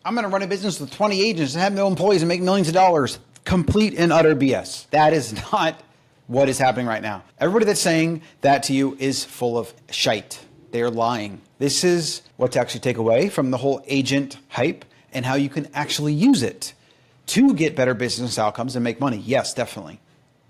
I'm going to run a business with 20 agents and have no employees and make millions of dollars. Complete and utter BS. That is not what is happening right now. Everybody that's saying that to you is full of shite. They are lying. This is what to actually take away from the whole agent hype and how you can actually use it to get better business outcomes and make money. Yes, definitely.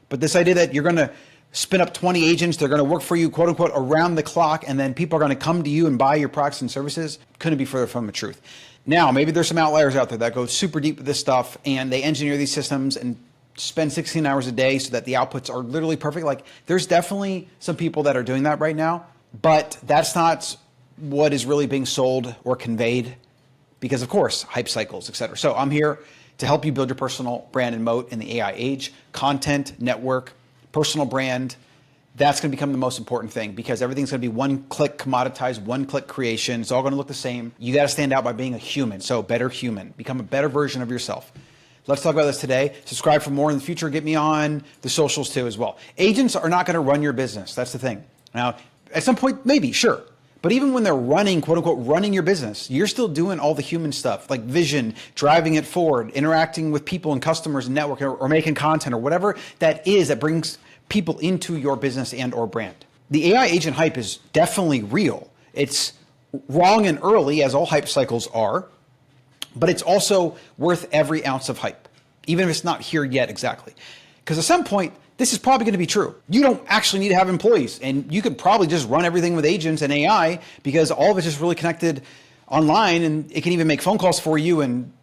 But this idea that you're going to spin up 20 agents, they're going to work for you, quote unquote, around the clock, and then people are going to come to you and buy your products and services, couldn't be further from the truth. Now, maybe there's some outliers out there that go super deep with this stuff and they engineer these systems and spend 16 hours a day so that the outputs are literally perfect. Like, there's definitely some people that are doing that right now, but that's not what is really being sold or conveyed because, of course, hype cycles, et cetera. So I'm here to help you build your personal brand and moat in the AI age. Content, network, personal brand, that's going to become the most important thing because everything's going to be one-click commoditized, one-click creation. It's all going to look the same. You got to stand out by being a human. So better human, become a better version of yourself. Let's talk about this today. Subscribe for more in the future. Get me on the socials too as well. Agents are not going to run your business. That's the thing. Now, at some point, maybe, sure. But even when they're running, quote unquote, running your business, you're still doing all the human stuff like vision, driving it forward, interacting with people and customers and network or making content or whatever that is that brings people into your business and or brand. The AI agent hype is definitely real. It's wrong and early as all hype cycles are, but it's also worth every ounce of hype, even if it's not here yet exactly. Because at some point, this is probably going to be true. You don't actually need to have employees and you could probably just run everything with agents and AI because all of it's just really connected online and it can even make phone calls for you and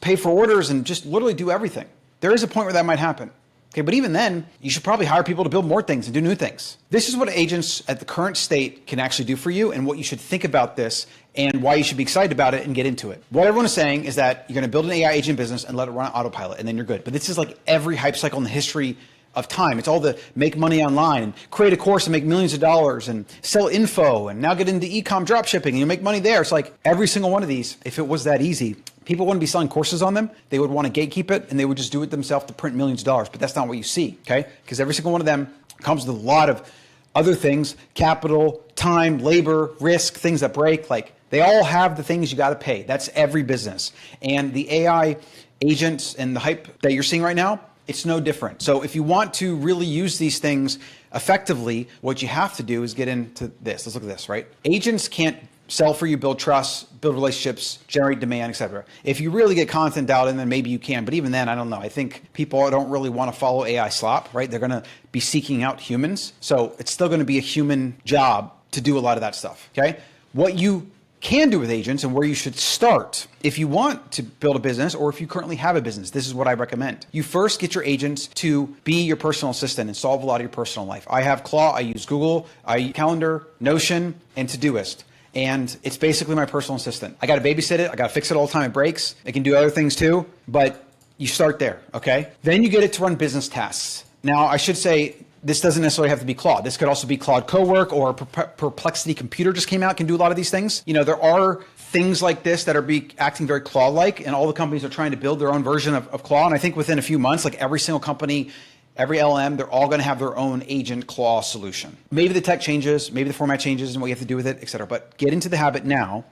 pay for orders and just literally do everything. There is a point where that might happen. Okay, but even then, you should probably hire people to build more things and do new things. This is what agents at the current state can actually do for you and what you should think about this and why you should be excited about it and get into it. What everyone is saying is that you're going to build an AI agent business and let it run on autopilot and then you're good. But this is like every hype cycle in the history of time. It's all the make money online and create a course and make millions of dollars and sell info and now get into e-com drop shipping and you make money there. It's like every single one of these, if it was that easy, people wouldn't be selling courses on them. They would want to gatekeep it and they would just do it themselves to print millions of dollars. But that's not what you see, okay? Because every single one of them comes with a lot of other things, capital, time, labor, risk, things that break. Like they all have the things you got to pay. That's every business. And the AI agents and the hype that you're seeing right now, it's no different. So if you want to really use these things effectively, what you have to do is get into this. Let's look at this, right? Agents can't sell for you, build trust, build relationships, generate demand, etc. If you really get content out, and then maybe you can. But even then, I don't know. I think people don't really want to follow AI slop, right? They're going to be seeking out humans. So it's still going to be a human job to do a lot of that stuff, okay? What you can do with agents and where you should start if you want to build a business or if you currently have a business, this is what I recommend. You first get your agents to be your personal assistant and solve a lot of your personal life. I have Claw, I use Google, I use Calendar, Notion, and Todoist. And it's basically my personal assistant. I got to babysit it. I got to fix it all the time. It breaks. It can do other things too, but you start there, okay? Then you get it to run business tasks. Now, I should say, this doesn't necessarily have to be Claude. This could also be Claude Cowork or Perplexity Computer just came out, can do a lot of these things. You know, there are things like this that are acting very Claude-like, and all the companies are trying to build their own version of Claude. And I think within a few months, like every single company, every LM, they're all going to have their own agent Claude solution. Maybe the tech changes, maybe the format changes and what you have to do with it, et cetera. But get into the habit now,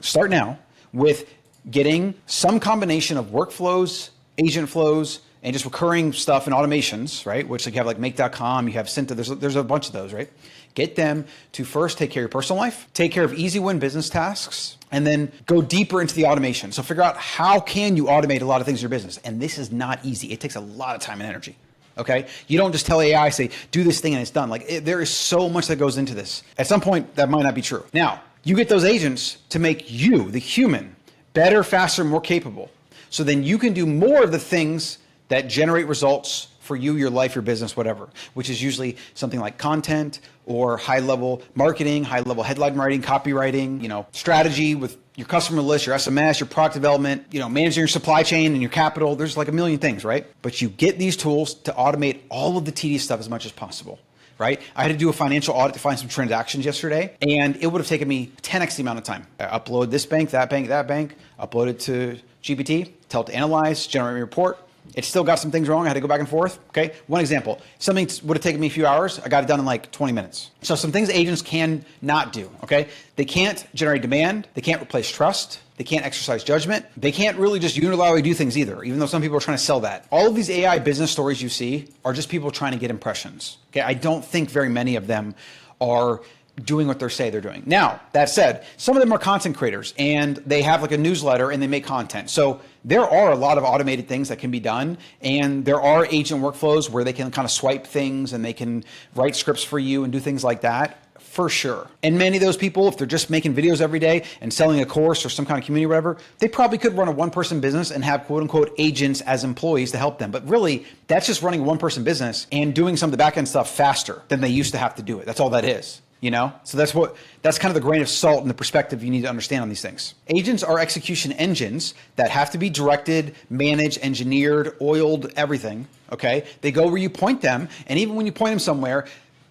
start now with getting some combination of workflows, agent flows, and just recurring stuff and automations, right? Which like you have like make.com, you have Cinta, there's a bunch of those, right? Get them to first take care of your personal life, take care of easy win business tasks, and then go deeper into the automation. So figure out how can you automate a lot of things in your business. And this is not easy. It takes a lot of time and energy, okay? You don't just tell AI, say, do this thing and it's done. There is so much that goes into this. At some point, that might not be true. Now, you get those agents to make you, the human, better, faster, more capable. So then you can do more of the things that generate results for you, your life, your business, whatever, which is usually something like content or high-level marketing, high-level headline writing, copywriting, strategy with your customer list, your SMS, your product development, managing your supply chain and your capital. There's like a million things, right? But you get these tools to automate all of the tedious stuff as much as possible, right? I had to do a financial audit to find some transactions yesterday, and it would have taken me 10x the amount of time. I upload this bank, that bank, upload it to GPT, tell it to analyze, generate a report. It still got some things wrong. I had to go back and forth. Okay. One example, something would have taken me a few hours. I got it done in like 20 minutes. So some things agents can not do. Okay. They can't generate demand. They can't replace trust. They can't exercise judgment. They can't really just unilaterally do things either, even though some people are trying to sell that. All of these AI business stories you see are just people trying to get impressions. Okay, I don't think very many of them are doing what they say they're doing. Now, that said, some of them are content creators and they have like a newsletter and they make content. So there are a lot of automated things that can be done, and there are agent workflows where they can kind of swipe things and they can write scripts for you and do things like that. For sure. And many of those people, if they're just making videos every day and selling a course or some kind of community or whatever, they probably could run a one-person business and have quote unquote agents as employees to help them. But really, that's just running a one-person business and doing some of the back-end stuff faster than they used to have to do it. That's all that is. You know, so that's kind of the grain of salt and the perspective you need to understand on these things. Agents are execution engines that have to be directed, managed, engineered, oiled, everything. Okay. They go where you point them. And even when you point them somewhere,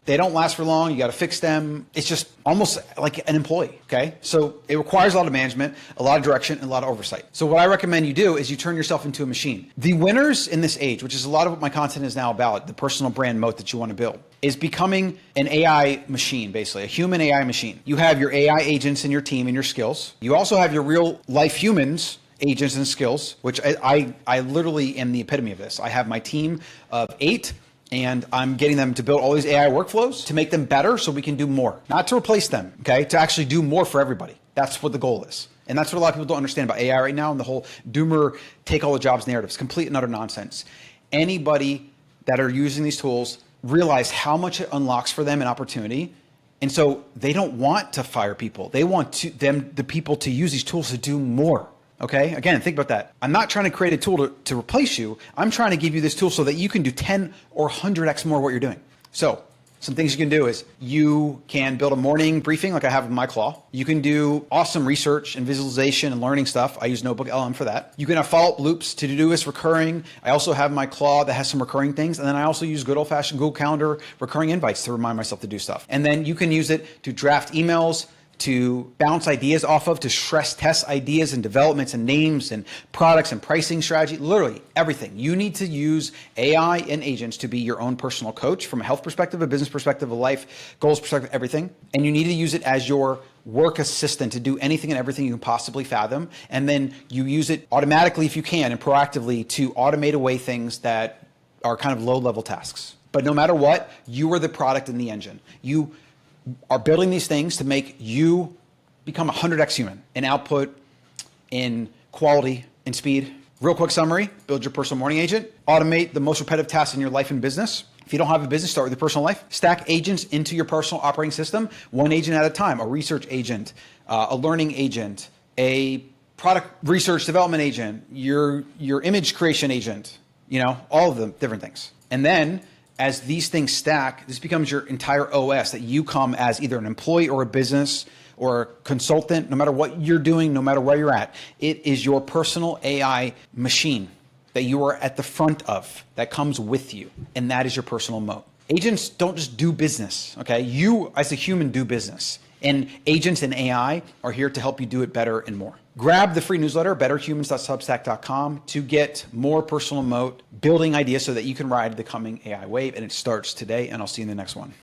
they don't last for long. You got to fix them. It's just almost like an employee. Okay. So it requires a lot of management, a lot of direction, and a lot of oversight. So what I recommend you do is you turn yourself into a machine. The winners in this age, which is a lot of what my content is now about, the personal brand moat that you want to build, is becoming an AI machine, basically a human AI machine. You have your AI agents in your team and your skills. You also have your real life humans, agents and skills, which I literally am the epitome of this. I have my team of 8. And I'm getting them to build all these AI workflows to make them better so we can do more. Not to replace them, okay? To actually do more for everybody. That's what the goal is. And that's what a lot of people don't understand about AI right now and the whole doomer take all the jobs narrative. It's complete and utter nonsense. Anybody that are using these tools realize how much it unlocks for them an opportunity. And so they don't want to fire people. They want the people to use these tools to do more. Okay. Again, think about that. I'm not trying to create a tool to replace you. I'm trying to give you this tool so that you can do 10 or 100x more what you're doing. So some things you can do is you can build a morning briefing like I have in my Claw. You can do awesome research and visualization and learning stuff. I use Notebook LM for that. You can have follow-up loops, to-do list recurring. I also have my Claw that has some recurring things. And then I also use good old-fashioned Google Calendar recurring invites to remind myself to do stuff. And then you can use it to draft emails, to bounce ideas off of, to stress test ideas and developments and names and products and pricing strategy, literally everything. You need to use AI and agents to be your own personal coach from a health perspective, a business perspective, a life goals perspective, everything. And you need to use it as your work assistant to do anything and everything you can possibly fathom. And then you use it automatically if you can and proactively to automate away things that are kind of low-level tasks. But no matter what, you are the product in the engine. You are building these things to make you become 100x human in output, in quality, in speed. Real quick summary: build your personal morning agent, automate the most repetitive tasks in your life and business. If you don't have a business, start with your personal life. Stack agents into your personal operating system, one agent at a time, a research agent, a learning agent, a product research development agent, your image creation agent, all of them, different things. And then as these things stack, this becomes your entire OS that you come as either an employee or a business or a consultant, no matter what you're doing, no matter where you're at. It is your personal AI machine that you are at the front of, that comes with you. And that is your personal moat. Agents don't just do business, okay? You as a human do business. And agents and AI are here to help you do it better and more. Grab the free newsletter, betterhumans.substack.com, to get more personal moat building ideas so that you can ride the coming AI wave. And it starts today, and I'll see you in the next one.